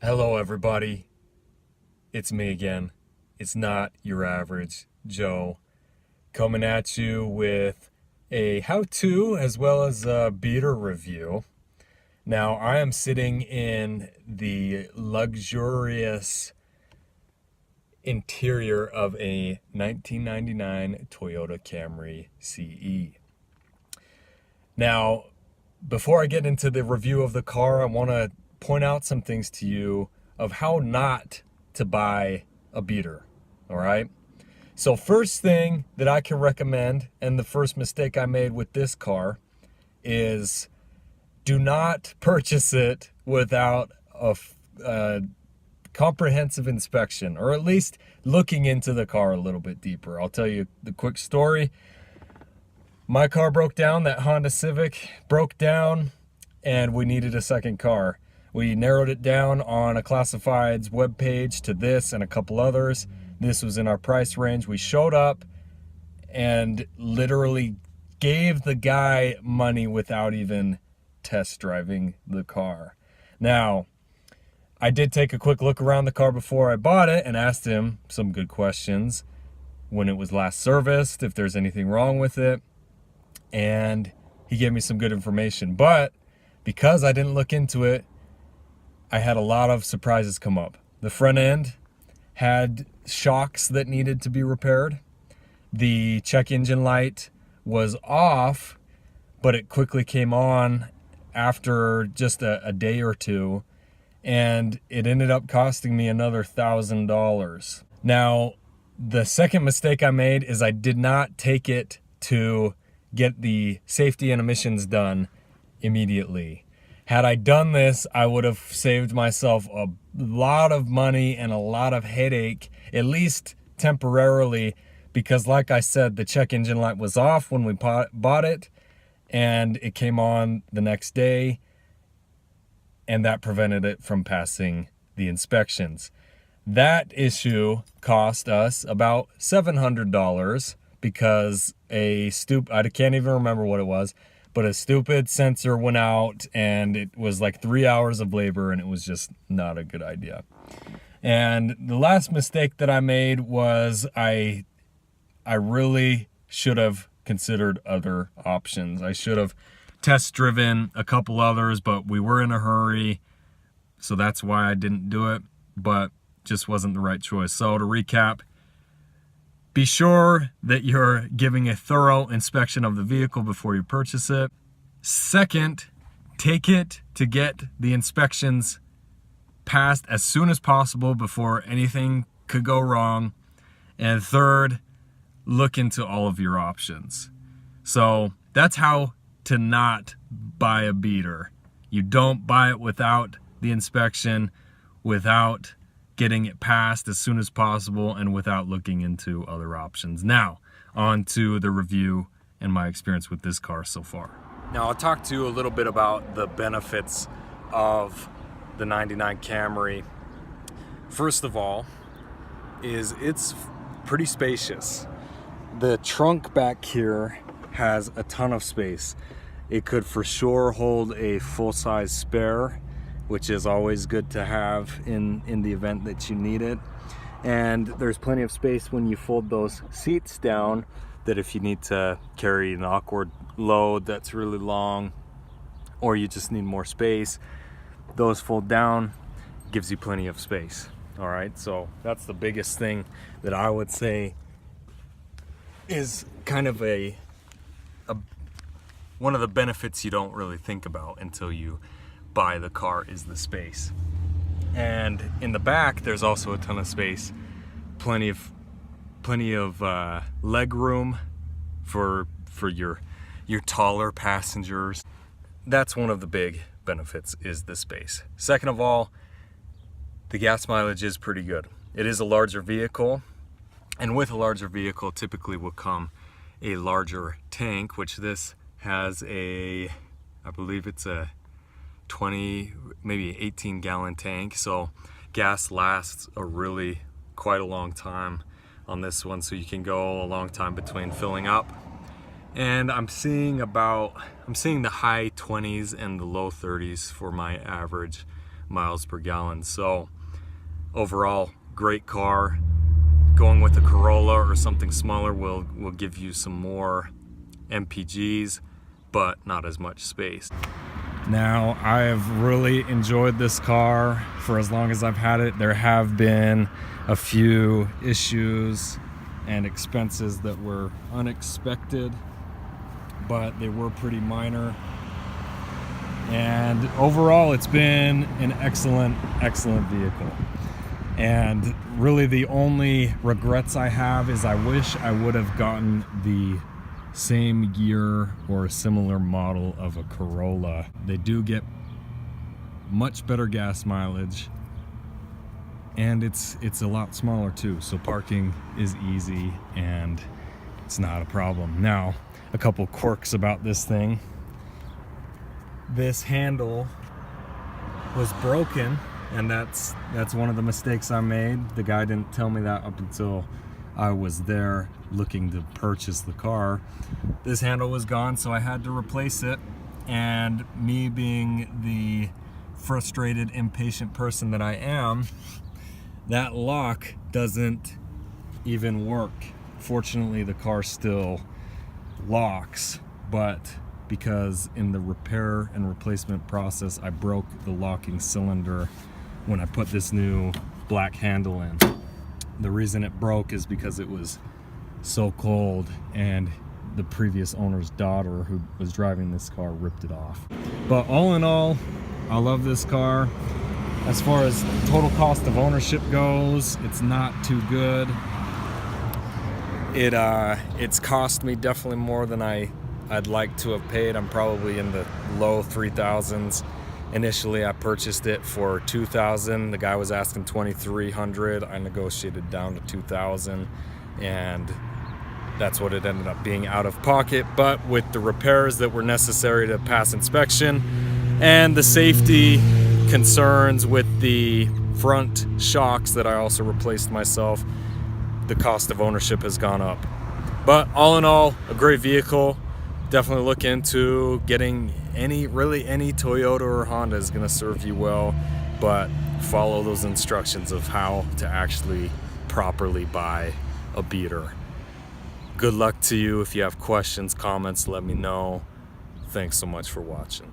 Hello, everybody. It's me again. It's not your average Joe, coming at you with a how-to as well as a beater review. Now, I am sitting in the luxurious interior of a 1999 Toyota Camry CE. Now, before I get into the review of the car, I want to point out some things to you of how not to buy a beater. All right. So first thing that I can recommend, and the first mistake I made with this car, is do not purchase it without a comprehensive inspection, or at least looking into the car a little bit deeper. I'll tell you the quick story. My car broke down, that Honda Civic broke down, and we needed a second car. We narrowed it down on a classifieds webpage to this and a couple others. This was in our price range. We showed up and literally gave the guy money without even test driving the car. Now, I did take a quick look around the car before I bought it and asked him some good questions. When it was last serviced, if there's anything wrong with it. And he gave me some good information. But because I didn't look into it, I had a lot of surprises come up. The front end had shocks that needed to be repaired. The check engine light was off, but it quickly came on after just a day or two, and it ended up costing me another $1,000. Now, the second mistake I made is I did not take it to get the safety and emissions done immediately. Had I done this, I would have saved myself a lot of money and a lot of headache, at least temporarily, because like I said, the check engine light was off when we bought it, and it came on the next day, and that prevented it from passing the inspections. That issue cost us about $700 because I can't even remember what it was, but a stupid sensor went out, and it was like 3 hours of labor, and it was just not a good idea. And the last mistake that I made was I really should have considered other options. I should have test driven a couple others, but we were in a hurry, so that's why I didn't do it, but just wasn't the right choice. So to recap, be sure that you're giving a thorough inspection of the vehicle before you purchase it. Second, take it to get the inspections passed as soon as possible before anything could go wrong. And third, look into all of your options. So that's how to not buy a beater. You don't buy it without the inspection, without getting it passed as soon as possible, and without looking into other options. Now, on to the review and my experience with this car so far. Now, I'll talk to you a little bit about the benefits of the 99 Camry. First of all, it's pretty spacious. The trunk back here has a ton of space. It could for sure hold a full-size spare, which is always good to have in the event that you need it. And there's plenty of space when you fold those seats down, that if you need to carry an awkward load that's really long, or you just need more space, those fold down, gives you plenty of space. All right, so that's the biggest thing that I would say is kind of one of the benefits you don't really think about until you buy the car, is the space. And in the back, there's also a ton of space, plenty of leg room for your taller passengers. That's one of the big benefits, is the space. Second of all, the gas mileage is pretty good. It is a larger vehicle, and with a larger vehicle typically will come a larger tank, which this has I believe it's a 20, maybe 18 gallon tank. So gas lasts quite a long time on this one, so you can go a long time between filling up. And I'm seeing the high 20s and the low 30s for my average miles per gallon. So overall, great car. Going with a Corolla or something smaller will give you some more MPGs, but not as much space. Now, I have really enjoyed this car for as long as I've had it. There have been a few issues and expenses that were unexpected, but they were pretty minor. And overall, it's been an excellent vehicle. And really the only regrets I have is I wish I would have gotten the same year or a similar model of a Corolla. They do get much better gas mileage, and it's a lot smaller too, so parking is easy and it's not a problem. Now, a couple quirks about this thing. This handle was broken, and that's one of the mistakes I made. The guy didn't tell me that up until I was there looking to purchase the car. This handle was gone, so I had to replace it. And me being the frustrated, impatient person that I am, that lock doesn't even work. Fortunately, the car still locks, but because in the repair and replacement process, I broke the locking cylinder when I put this new black handle in. The reason it broke is because it was so cold and the previous owner's daughter who was driving this car ripped it off. But all in all, I love this car. As far as total cost of ownership goes, it's not too good. It's cost me definitely more than I'd like to have paid. I'm probably in the low 3,000s. Initially, I purchased it for $2,000. The guy was asking $2,300. I negotiated down to $2,000, and that's what it ended up being out of pocket. But with the repairs that were necessary to pass inspection and the safety concerns with the front shocks that I also replaced myself, the cost of ownership has gone up. But all in all, a great vehicle. Definitely look into getting any Toyota or Honda is going to serve you well, but follow those instructions of how to actually properly buy a beater. Good luck to you. If you have questions, comments, let me know. Thanks so much for watching.